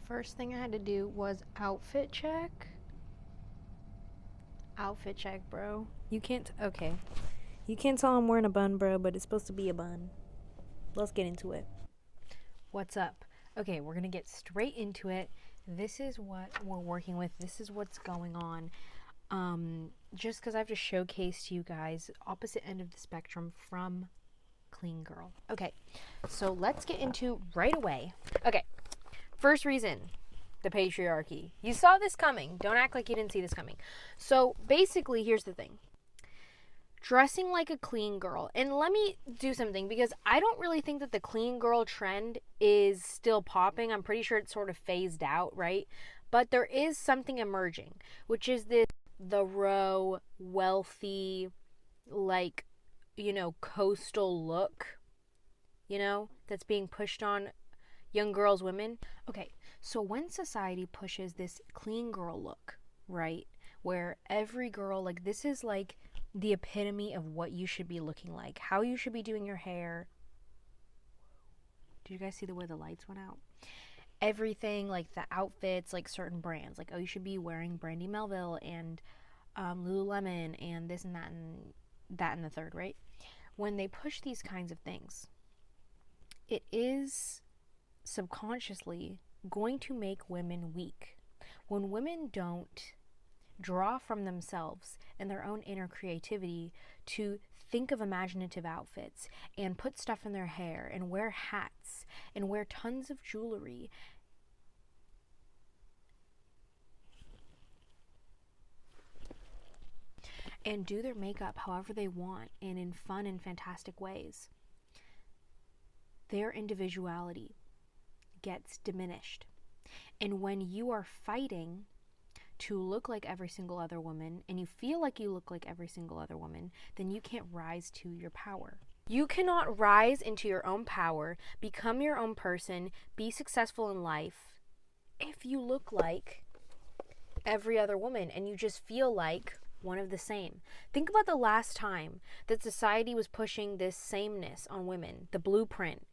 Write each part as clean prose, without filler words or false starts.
First thing I had to do was outfit check. Outfit check, bro. Okay. You can't tell I'm wearing a bun, bro, but it's supposed to be a bun. Let's get into it. What's up? Okay, we're gonna get straight into it. This is what we're working with. This is what's going on. Just because I have to showcase to you guys opposite end of the spectrum from Clean Girl. Okay, so let's get into right away. Okay, first reason, the patriarchy. You saw this coming. Don't act like you didn't see this coming. So basically, here's the thing. Dressing like a clean girl. And let me do something, because I don't really think that the clean girl trend is still popping. I'm pretty sure it's sort of phased out, right? But there is something emerging, which is the raw, wealthy, like, coastal look, that's being pushed on young girls, women. Okay, so when society pushes this clean girl look, right, where every girl, like, this is like the epitome of what you should be looking like, how you should be doing your hair. Did you guys see the way the lights went out? Everything, like the outfits, like certain brands, like, oh, you should be wearing Brandy Melville and Lululemon and this and that and the third, right? When they push these kinds of things, it is subconsciously going to make women weak. When women don't draw from themselves and their own inner creativity to think of imaginative outfits and put stuff in their hair and wear hats and wear tons of jewelry and do their makeup however they want and in fun and fantastic ways, their individuality gets diminished. And when you are fighting to look like every single other woman, and you feel like you look like every single other woman, then you can't rise to your power. You cannot rise into your own power, become your own person, be successful in life if you look like every other woman and you just feel like one of the same. Think about the last time that society was pushing this sameness on women, the blueprint.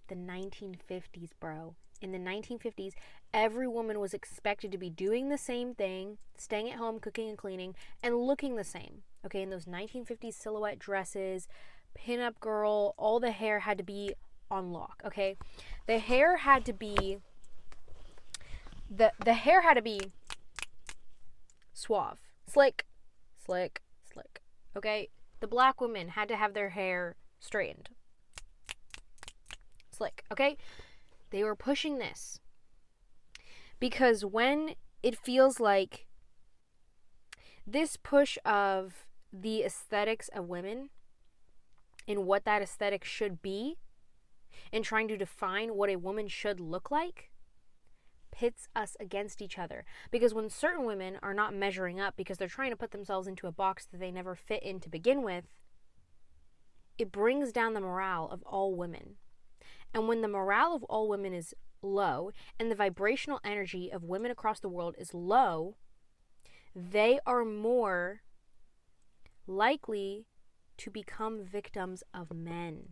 The 1950s, bro. In the 1950s, every woman was expected to be doing the same thing, staying at home, cooking and cleaning, and looking the same. Okay, in those 1950s silhouette dresses, pinup girl, all the hair had to be on lock, okay? The hair had to be suave, slick, okay? The black women had to have their hair straightened, slick, okay? They were pushing this because when it feels like this push of the aesthetics of women and what that aesthetic should be and trying to define what a woman should look like pits us against each other. Because when certain women are not measuring up because they're trying to put themselves into a box that they never fit in to begin with, it brings down the morale of all women. And when the morale of all women is low and the vibrational energy of women across the world is low, they are more likely to become victims of men.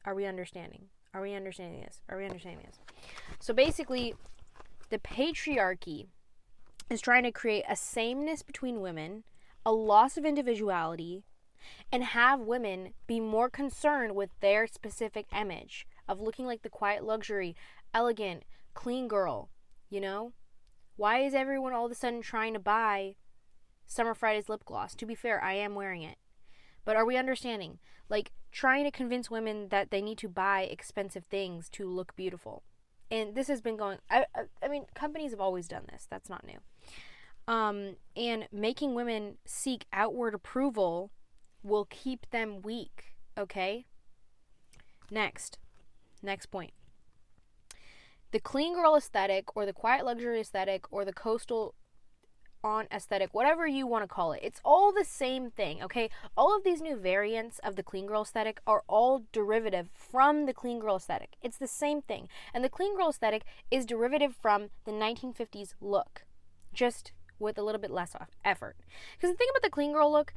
Are we understanding? Are we understanding this? So basically, the patriarchy is trying to create a sameness between women, a loss of individuality, and have women be more concerned with their specific image of looking like the quiet luxury, elegant, clean girl, Why is everyone all of a sudden trying to buy Summer Friday's lip gloss? To be fair, I am wearing it. But are we understanding? Like, trying to convince women that they need to buy expensive things to look beautiful. And this has been going, I mean, companies have always done this. That's not new. And making women seek outward approval will keep them weak, okay? Next point. The clean girl aesthetic, or the quiet luxury aesthetic, or the coastal on aesthetic, whatever you want to call it, it's all the same thing, okay? All of these new variants of the clean girl aesthetic are all derivative from the clean girl aesthetic. It's the same thing. And the clean girl aesthetic is derivative from the 1950s look, just with a little bit less effort. Because the thing about the clean girl look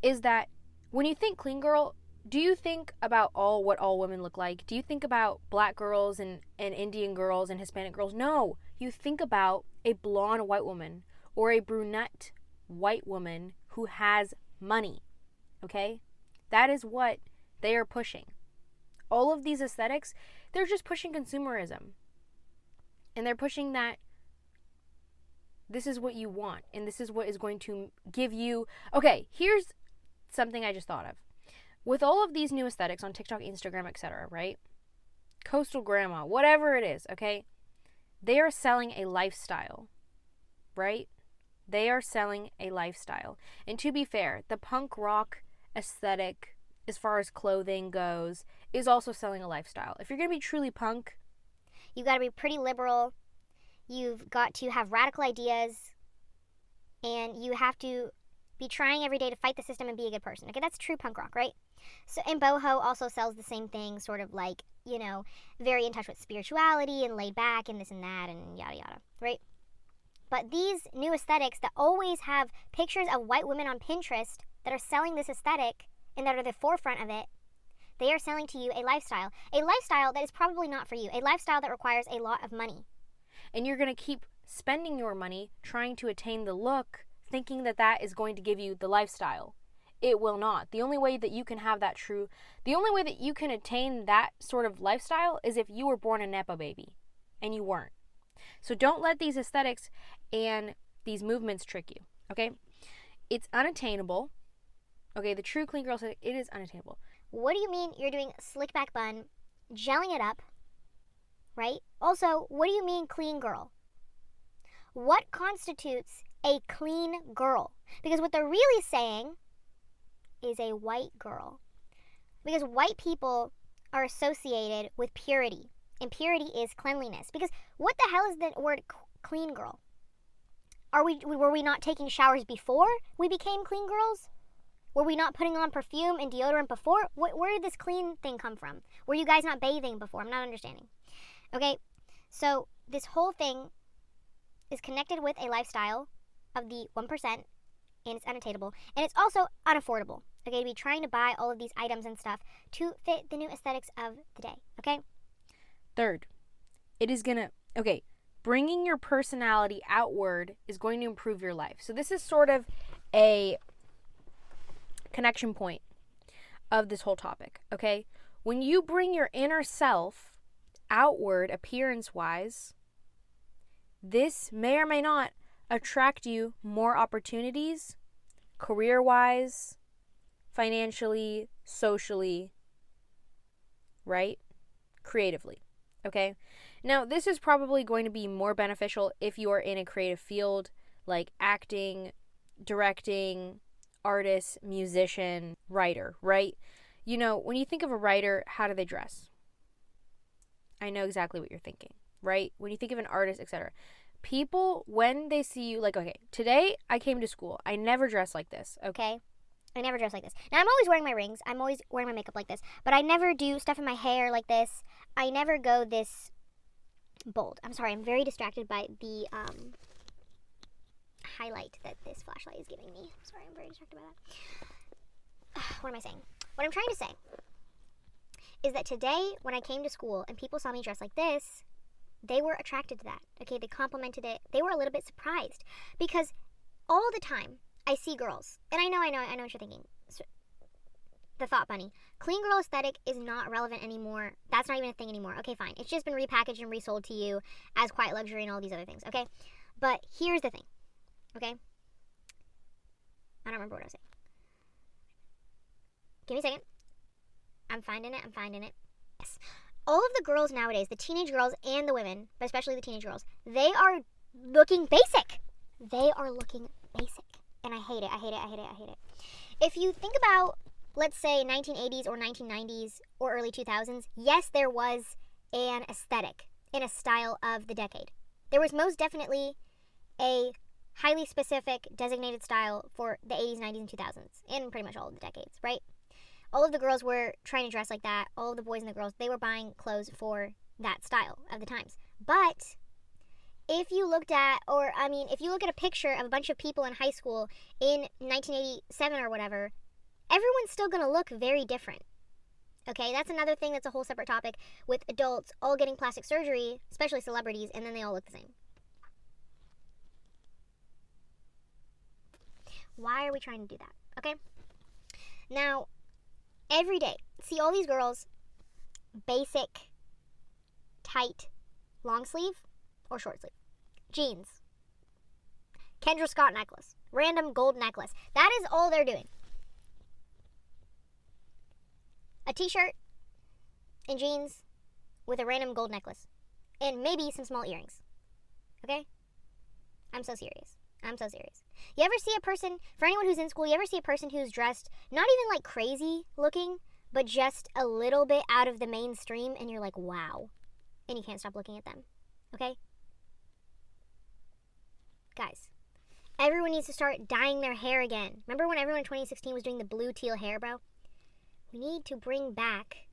is that when you think clean girl, do you think about what all women look like? Do you think about black girls and Indian girls and Hispanic girls? No. You think about a blonde white woman or a brunette white woman who has money. Okay? That is what they are pushing. All of these aesthetics, they're just pushing consumerism. And they're pushing that this is what you want and this is what is going to give you. Okay, here's something I just thought of. With all of these new aesthetics on TikTok, Instagram, etc., right? Coastal grandma, whatever it is, okay? They are selling a lifestyle, right? They are selling a lifestyle. And to be fair, the punk rock aesthetic, as far as clothing goes, is also selling a lifestyle. If you're going to be truly punk, you've got to be pretty liberal. You've got to have radical ideas. And you have to be trying every day to fight the system and be a good person. Okay, that's true punk rock, right? So, and boho also sells the same thing, sort of like, you know, very in touch with spirituality and laid back and this and that and yada yada, right? But these new aesthetics that always have pictures of white women on Pinterest that are selling this aesthetic and that are the forefront of it, they are selling to you a lifestyle that is probably not for you, a lifestyle that requires a lot of money. And you're going to keep spending your money trying to attain the look, thinking that that is going to give you the lifestyle. It will not. The only way that you can have the only way that you can attain that sort of lifestyle is if you were born a Nepo baby, and you weren't. So don't let these aesthetics and these movements trick you, okay? It's unattainable. Okay, the true clean girl aesthetic, it is unattainable. What do you mean you're doing slick back bun, gelling it up, right? Also, what do you mean clean girl? What constitutes a clean girl? Because what they're really saying is a white girl. Because white people are associated with purity, and purity is cleanliness. Because what the hell is the word clean girl? Were we not taking showers before we became clean girls? Were we not putting on perfume and deodorant before? Where did this clean thing come from? Were you guys not bathing before? I'm not understanding. Okay, so this whole thing is connected with a lifestyle of the 1%, and it's unattainable, and it's also unaffordable, okay, to be trying to buy all of these items and stuff to fit the new aesthetics of the day, okay? Third, it is gonna, bringing your personality outward is going to improve your life. So this is sort of a connection point of this whole topic, okay? When you bring your inner self outward, appearance-wise, this may or may not attract you more opportunities, career-wise, financially, socially, right? Creatively, okay? Now, this is probably going to be more beneficial if you are in a creative field like acting, directing, artist, musician, writer, right? You know, when you think of a writer, how do they dress? I know exactly what you're thinking, right? When you think of an artist, etc. People, when they see you, like, okay, today I came to school. I never dress like this, okay? I never dress like this. Now, I'm always wearing my rings. I'm always wearing my makeup like this. But I never do stuff in my hair like this. I never go this bold. I'm sorry, I'm very distracted by the highlight that this flashlight is giving me. I'm sorry, I'm very distracted by that. What am I saying? What I'm trying to say is that today, when I came to school and people saw me dressed like this, they were attracted to that. Okay, they complimented it. They were a little bit surprised because all the time I see girls, and I know what you're thinking. The thought bunny. Clean girl aesthetic is not relevant anymore. That's not even a thing anymore. Okay, fine. It's just been repackaged and resold to you as quiet luxury and all these other things. Okay, but here's the thing. Okay, I don't remember what I was saying. Give me a second. I'm finding it. Yes. All of the girls nowadays, the teenage girls and the women, but especially the teenage girls, they are looking basic. They are looking basic. And I hate it. If you think about, let's say, 1980s or 1990s or early 2000s, yes, there was an aesthetic and a style of the decade. There was most definitely a highly specific designated style for the 80s, 90s, and 2000s, and pretty much all of the decades, right? All of the girls were trying to dress like that. All of the boys and the girls, they were buying clothes for that style of the times. But if you look at a picture of a bunch of people in high school in 1987 or whatever, everyone's still going to look very different. Okay, that's another thing that's a whole separate topic with adults all getting plastic surgery, especially celebrities, and then they all look the same. Why are we trying to do that? Okay? Now, every day, see all these girls, basic, tight, long sleeve or short sleeve, jeans, Kendra Scott necklace, random gold necklace. That is all they're doing. A t-shirt and jeans with a random gold necklace and maybe some small earrings. Okay? I'm so serious. You ever see a person, for anyone who's in school, you ever see a person who's dressed not even like crazy looking, but just a little bit out of the mainstream, and you're like, wow. And you can't stop looking at them. Okay? Guys, everyone needs to start dyeing their hair again. Remember when everyone in 2016 was doing the blue teal hair, bro? We need to bring back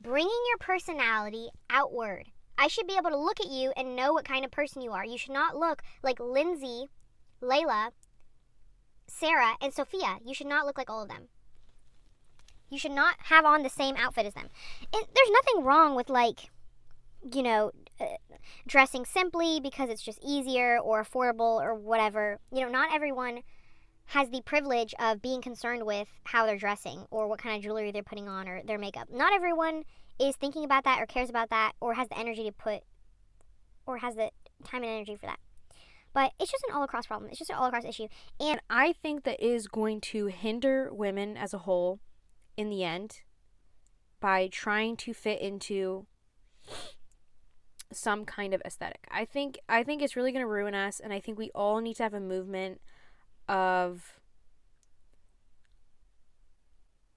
bringing your personality outward. I should be able to look at you and know what kind of person you are. You should not look like Lindsay, Layla, Sarah, and Sophia. You should not look like all of them. You should not have on the same outfit as them. And there's nothing wrong with, like, dressing simply because it's just easier or affordable or whatever. Not everyone has the privilege of being concerned with how they're dressing or what kind of jewelry they're putting on or their makeup. Not everyone is thinking about that or cares about that or has the energy to put or has the time and energy for that. But it's just an all-across problem. It's just an all-across issue. And I think that is going to hinder women as a whole in the end by trying to fit into some kind of aesthetic. I think it's really going to ruin us, and I think we all need to have a movement of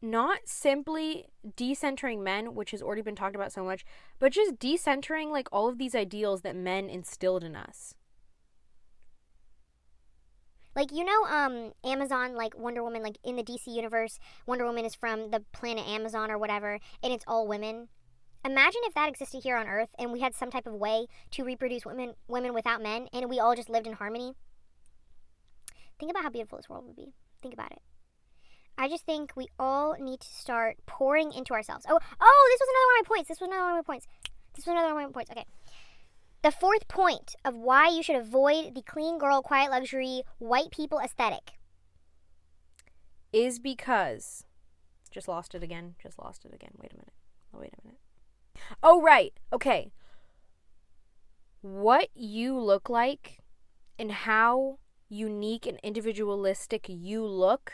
not simply decentering men, which has already been talked about so much, but just decentering like all of these ideals that men instilled in us. Like, Amazon, like Wonder Woman, like in the DC universe, Wonder Woman is from the planet Amazon or whatever, and it's all women. Imagine if that existed here on Earth and we had some type of way to reproduce women without men, and we all just lived in harmony. Think about how beautiful this world would be. Think about it. I just think we all need to start pouring into ourselves. Oh, this was another one of my points. Okay. The fourth point of why you should avoid the clean girl, quiet luxury, white people aesthetic is because... Just lost it again. Wait a minute. Oh, right. Okay. What you look like and how unique and individualistic you look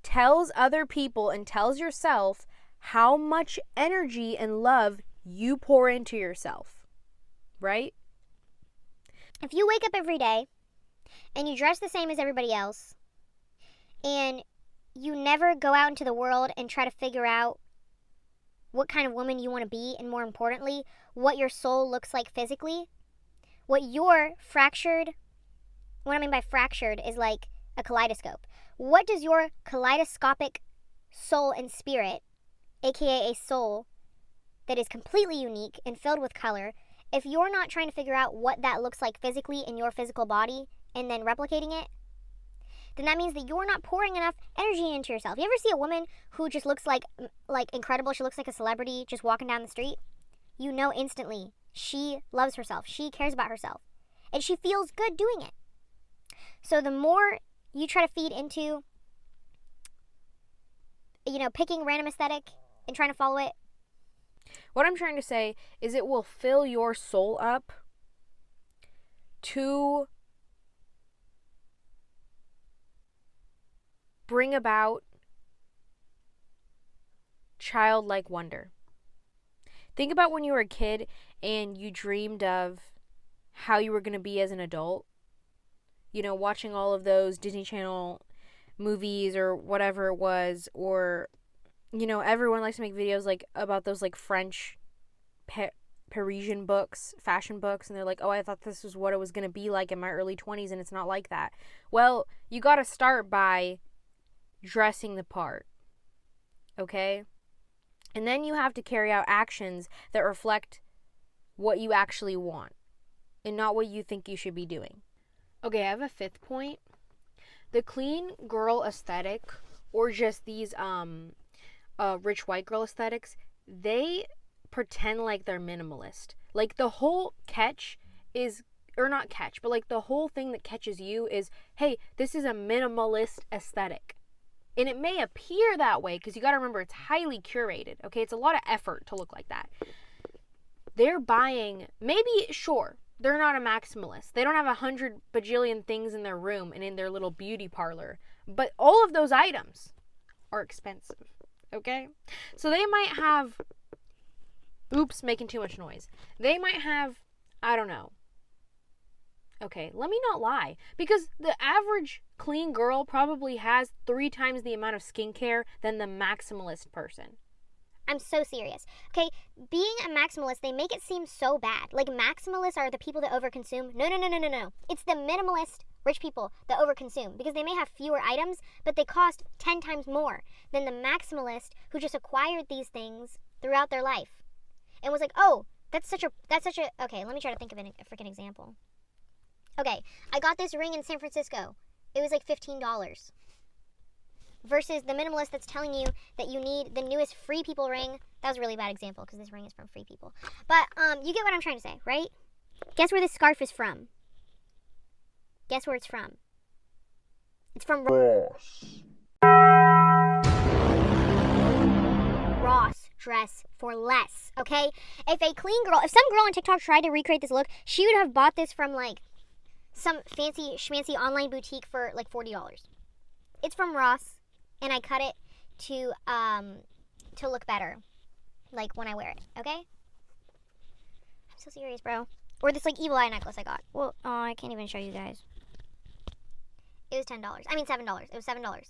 tells other people and tells yourself how much energy and love you pour into yourself. Right? If you wake up every day and you dress the same as everybody else and you never go out into the world and try to figure out what kind of woman you want to be, and more importantly, what your soul looks like physically, what I mean by fractured is like a kaleidoscope. What does your kaleidoscopic soul and spirit, aka a soul that is completely unique and filled with color, if you're not trying to figure out what that looks like physically in your physical body and then replicating it, then that means that you're not pouring enough energy into yourself. You ever see a woman who just looks like incredible? She looks like a celebrity just walking down the street. You know instantly she loves herself. She cares about herself. And she feels good doing it. So the more you try to feed into, picking random aesthetic and trying to follow it, what I'm trying to say is it will fill your soul up to bring about childlike wonder. Think about when you were a kid and you dreamed of how you were going to be as an adult. Watching all of those Disney Channel movies or whatever it was, or everyone likes to make videos like about those like French Parisian books, fashion books, and they're like, oh, I thought this was what it was going to be like in my early 20s, and it's not like that. Well, you got to start by dressing the part, okay? And then you have to carry out actions that reflect what you actually want and not what you think you should be doing. Okay, I have a fifth point. The clean girl aesthetic, or just these rich white girl aesthetics, they pretend like they're minimalist. Like the whole catch is, or not catch, but like the whole thing that catches you is, hey, this is a minimalist aesthetic. And it may appear that way because you got to remember it's highly curated. Okay, it's a lot of effort to look like that. They're buying, maybe, sure, they're not a maximalist. They don't have 100 bajillion things in their room and in their little beauty parlor. But all of those items are expensive. Okay? So they might have, oops, making too much noise. They might have, I don't know. Okay, let me not lie. Because the average clean girl probably has 3 times the amount of skincare than the maximalist person. I'm so serious. Okay, being a maximalist, they make it seem so bad. Like maximalists are the people that overconsume. No. It's the minimalist rich people that overconsume because they may have fewer items, but they cost 10 times more than the maximalist who just acquired these things throughout their life and was like, oh, that's such a, okay, let me try to think of a freaking example. Okay, I got this ring in San Francisco. It was like $15. Versus the minimalist that's telling you that you need the newest Free People ring. That was a really bad example because this ring is from Free People. But you get what I'm trying to say, right? Guess where this scarf is from? Guess where it's from? It's from Ross. Ross dress for less, okay? If some girl on TikTok tried to recreate this look, she would have bought this from like some fancy schmancy online boutique for like $40. It's from Ross. And I cut it to look better, like when I wear it. Okay? I'm so serious, bro. Or this like evil eye necklace I got. Well, I can't even show you guys. It was $10. I mean $7. It was $7. $7.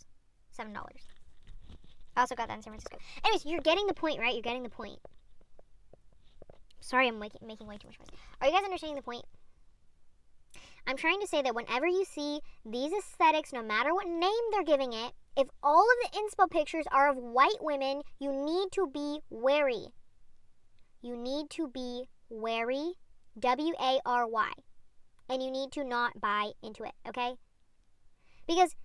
I also got that in San Francisco. Anyways, you're getting the point, right? You're getting the point. Sorry, I'm making way too much noise. Are you guys understanding the point? I'm trying to say that whenever you see these aesthetics, no matter what name they're giving it, if all of the inspo pictures are of white women, you need to be wary. You need to be wary, W-A-R-Y. And you need to not buy into it, okay? Because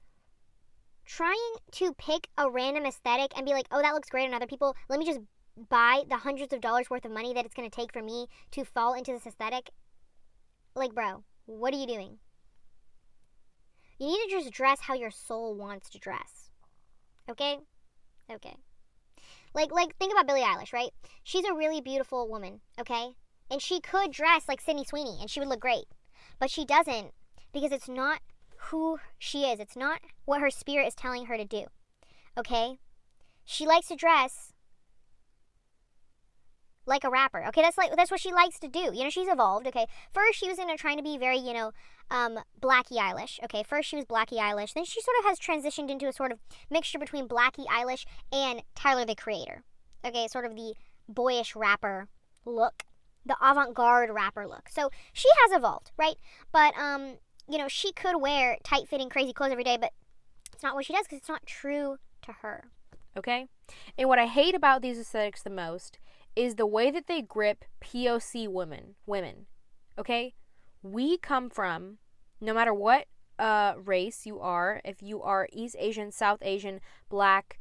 trying to pick a random aesthetic and be like, oh, that looks great on other people, let me just buy the hundreds of dollars worth of money that it's going to take for me to fall into this aesthetic. Like, bro, what are you doing? You need to just dress how your soul wants to dress. Okay? Okay. Like think about Billie Eilish, right? She's a really beautiful woman, okay? And she could dress like Sydney Sweeney and she would look great. But she doesn't because it's not who she is. It's not what her spirit is telling her to do. Okay? She likes to dress like a rapper. Okay, that's what she likes to do. You know, she's evolved. Okay, first she was trying to be very, Blackie Eilish. Okay, first she was Blackie Eilish. Then she sort of has transitioned into a sort of mixture between Blackie Eilish and Tyler the Creator. Okay, sort of the boyish rapper look, the avant-garde rapper look. So she has evolved, right? But she could wear tight-fitting, crazy clothes every day, but it's not what she does because it's not true to her. Okay, and what I hate about these aesthetics the most is the way that they grip POC women, okay? We come from, no matter what race you are, if you are East Asian, South Asian, Black,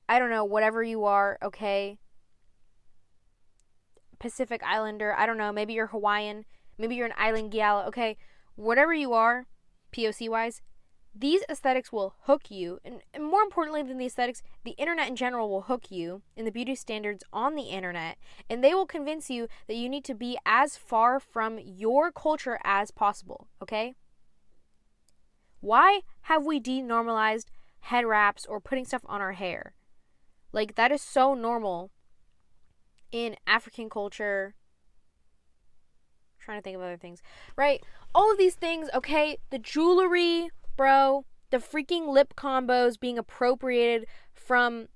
I don't know, whatever you are, okay? Pacific Islander, I don't know, maybe you're Hawaiian, maybe you're an island gal, okay? Whatever you are, POC-wise, these aesthetics will hook you, and more importantly than the aesthetics, the internet in general will hook you in the beauty standards on the internet, and they will convince you that you need to be as far from your culture as possible, okay? Why have we denormalized head wraps or putting stuff on our hair? Like, that is so normal in African culture. I'm trying to think of other things, right? All of these things, okay? The jewelry, bro, the freaking lip combos being appropriated from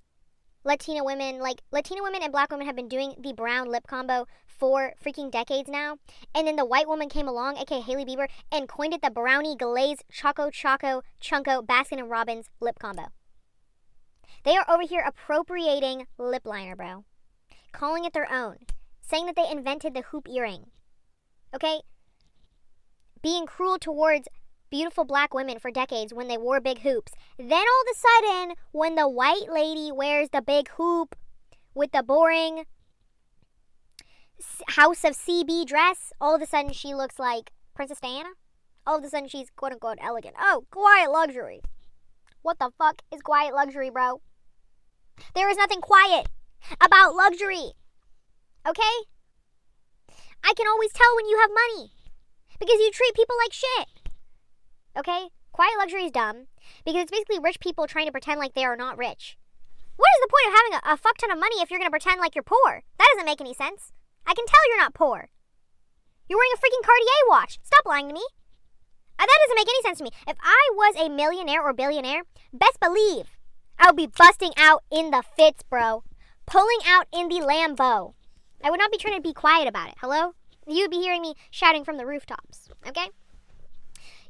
Latina women. Like, Latina women and Black women have been doing the brown lip combo for freaking decades now. And then the white woman came along, aka Hailey Bieber, and coined it the brownie glaze choco chunko Baskin and Robbins lip combo. They are over here appropriating lip liner, bro. Calling it their own. Saying that they invented the hoop earring. Okay? Being cruel towards beautiful black women for decades when they wore big hoops. Then all of a sudden, when the white lady wears the big hoop with the boring House of CB dress, all of a sudden she looks like Princess Diana. All of a sudden she's quote unquote elegant. Oh, quiet luxury. What the fuck is quiet luxury, bro? There is nothing quiet about luxury. Okay? I can always tell when you have money because you treat people like shit. Okay? Quiet luxury is dumb because it's basically rich people trying to pretend like they are not rich. What is the point of having a fuck ton of money if you're going to pretend like you're poor? That doesn't make any sense. I can tell you're not poor. You're wearing a freaking Cartier watch. Stop lying to me. That doesn't make any sense to me. If I was a millionaire or billionaire, best believe I would be busting out in the Fitz, bro. Pulling out in the Lambo. I would not be trying to be quiet about it. Hello? You would be hearing me shouting from the rooftops. Okay?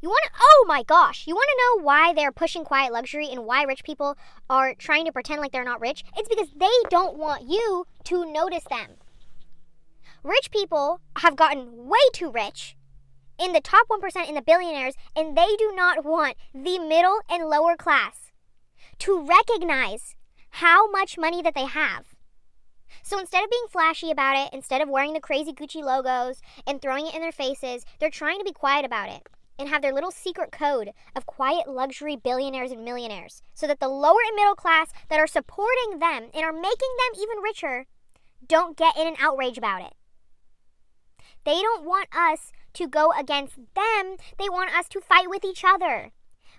Oh my gosh. You want to know why they're pushing quiet luxury and why rich people are trying to pretend like they're not rich? It's because they don't want you to notice them. Rich people have gotten way too rich in the top 1% in the billionaires, and they do not want the middle and lower class to recognize how much money that they have. So instead of being flashy about it, instead of wearing the crazy Gucci logos and throwing it in their faces, they're trying to be quiet about it and have their little secret code of quiet luxury billionaires and millionaires so that the lower and middle class that are supporting them and are making them even richer don't get in an outrage about it. They don't want us to go against them. They want us to fight with each other,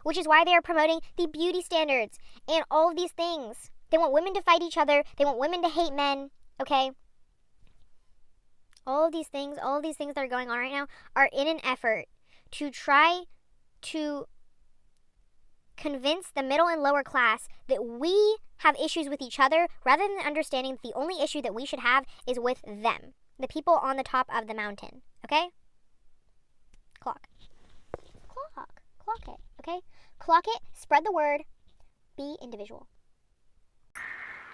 which is why they are promoting the beauty standards and all of these things. They want women to fight each other. They want women to hate men, okay? All of these things that are going on right now are in an effort to try to convince the middle and lower class that we have issues with each other rather than understanding that the only issue that we should have is with them, the people on the top of the mountain, okay? Clock it, okay? Clock it, spread the word, be individual.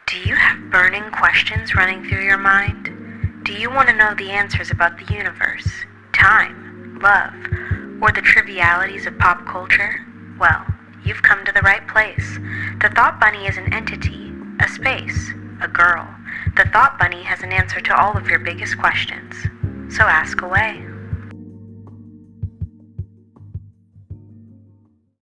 Do you have burning questions running through your mind? Do you want to know the answers about the universe, time, love, or the trivialities of pop culture? Well, you've come to the right place. The Thought Bunny is an entity, a space, a girl. The Thought Bunny has an answer to all of your biggest questions. So ask away.